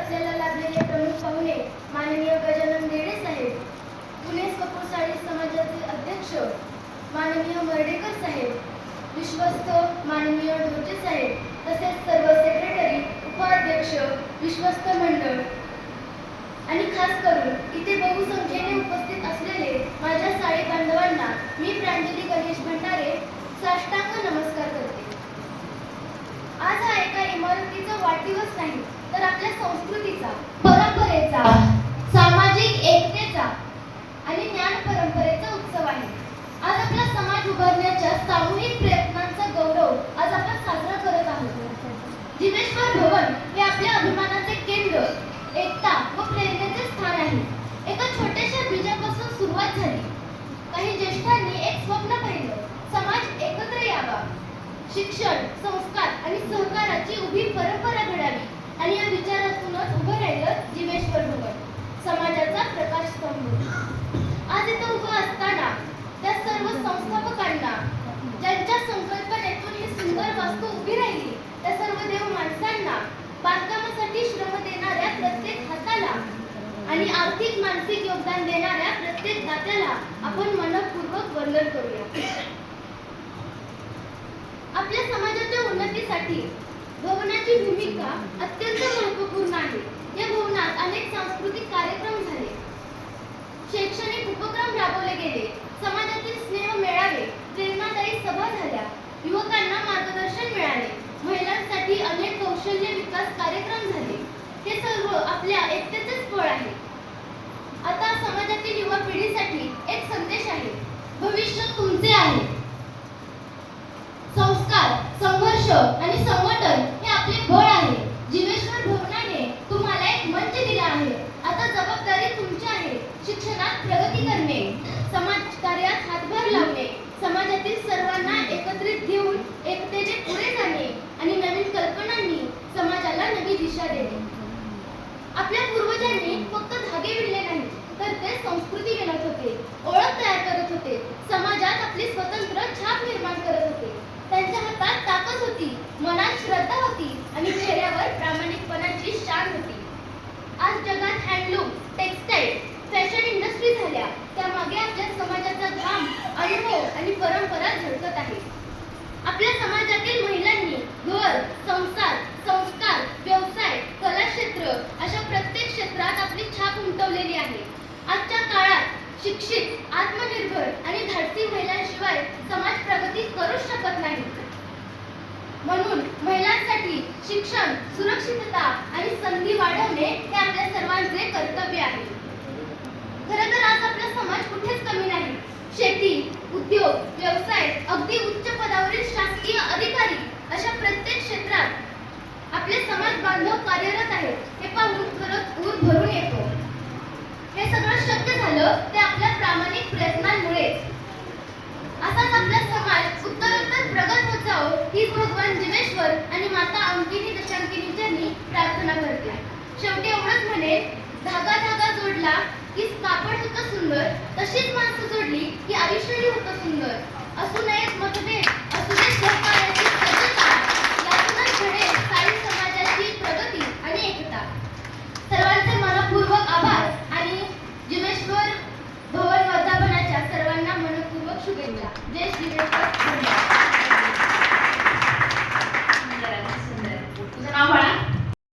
आपल्याला लाभलेले प्रमुख पाहुणे माननीय गजानन देडे साहेब, पुणे स्वकुळसाळी समाजाचे अध्यक्ष माननीय मर्डेकर साहेब, विश्वस्त माननीय ढोचे साहेब, तसेच सर्व सेक्रेटरी, उपाध्यक्ष, विश्वस्त मंडळ आणि खास करून इथे बहुसंख्येने उपस्थित असलेले माझ्या शाळे बांधवांना मी प्रांजली गणेश भंडारे साष्टांग नमस्कार करते. आज हा एका इमारतीचा वाढदिवस नाही, तर आपल्या संस्कृतीचा, परंपरेचा, सामाजिक एकतेचा आणि ज्ञान परंपरेचा उत्सव आहे. आज आपला समाज उभारण्याच्या सामूहिक प्रयत्नांचा गौरव आज आपण साजरा करत आहोत. जिवेश्वर भवन हे आपल्या अभिमानाचे केंद्र, एकता व प्रेरणेचे स्थान आहे. एका छोट्याशा बीजापासून सुरुवात झाली. काही ज्येष्ठांनी एक स्वप्न पाहिलं, समाज एकत्र यावा, शिक्षण, संस्कार आणि सहकाराची उभी परंपरा घडावी आणि या विचारातूनच उभं राहिलं जिवेश्वर भवन, समाजाचा प्रकाशस्तंभ. आज इथं उभं असताना त्या सर्व संस्थापकांना, ज्यांच्या संकल्पनेतून ही सुंदर वास्तू उभी राहिली, त्या सर्व देव माणसांना, बांधकामासाठी श्रम देणाऱ्या प्रत्येक हाताला आणि आर्थिक मानसिक योगदान देणाऱ्या प्रत्येक दात्याला आपण मनपूर्वक वंदन करूया. आपल्या समाजाच्या उन्नतीसाठी भवनाची भूमिका अत्यंत महत्त्वपूर्ण आहे. या भवनात अनेक सांस्कृतिक कार्यक्रम झाले, शैक्षणिक उपक्रम राबवले गेले, समाजातील स्नेह मेळावे, प्रेरणादायी सभा झाल्या, युवकांना मार्गदर्शन मिळाले, महिलांसाठी अनेक कौशल्य विकास कार्यक्रम झाले. हे सर्व आपल्या एकतेचेच फळ आहे. आता समाजातील युवा पिढीसाठी एक संदेश आहे, भविष्य तुमचे आहे. संस्कार, संघर्ष आणि संघटन हे आपले बळ आहे. जिवेश्वर भवनाने तुम्हाला एक मंच दिला आहे. आता जबाबदारी तुमची आहे. शिक्षणात प्रगती करणे, समाजकार्यात हातभार लावणे, समाजातील सर्वांना एकत्रित घेऊन एकतेने पुढे जाणे आणि नवीन कल्पनांनी समाजाला नवी दिशा देणे. आपल्या पूर्वजांनी फक्त धागे विणले नाही, तर ते संस्कृती विणत होते, ओळख तयार करत होते, समाजात आपली स्वतंत्र छाप निर्माण करत होते. त्यांच्या हातात ताकद होती, मनात श्रद्धा होती आणि चेहऱ्यावर प्रामाणिकपणाची शान होती. आज जगात हँडलूम, टेक्सटाईल, फॅशन इंडस्ट्री झाल्या, त्यामागे आपल्या समाजाचा धाम, अनुभव आणि परंपरा झळकत आहे. आपल्या समाजातील महिलांनी घर, संसार, संस्कार, व्यवसाय, कलाक्षेत्र अशा प्रत्येक क्षेत्रात आपली छाप उमटवलेली आहे. आजच्या काळात शिक्षित, आत्मनिर्भर आणि धाडसी महिलांशिवाय समाज प्रगती करूच शकत नाही. म्हणून महिलांसाठी शिक्षण, सुरक्षितता आणि संधी वाढवणे हे आपल्या सर्वांचे कर्तव्य आहे. खरं तर आज आपला समाज कुठेच कमी नाही. शेती, उद्योग, व्यवसाय, अगदी उच्च पदावरील शासकीय अधिकारी अशा प्रत्येक क्षेत्रात आपले समाज बांधव कार्यरत आहेत. हे पाहून खरंच ऊर भरून येतो. हे सगळं शक्य झालं ते आपल्या प्रामाणिक प्रयत्नांमुळेच. असाच आपला समाज उत्तरोत्तर प्रगत होत जावो हीच भगवान जिवेश्वर आणि माता अंकिनी दशांकिनी चरणी प्रार्थना करते. शेवटी एवढंच म्हणे, धागा धागा जोडला की कापड होतं सुंदर, तशीच माणसं जोडली की आयुष्यही होतं सुंदर. असू नयेत मतभेद, असू देत सहकार्याची सज्जता, यातूनच घडेल सारी समाजाची प्रगती आणि एकता. सर्वांचे मनपूर्वक आभार आणि जिवेश्वर भवन वर्धापनाच्या सर्वांना मनपूर्वक शुभेच्छा. जय जिवेश्वर. सुंदर. तुझं नाव बाळा?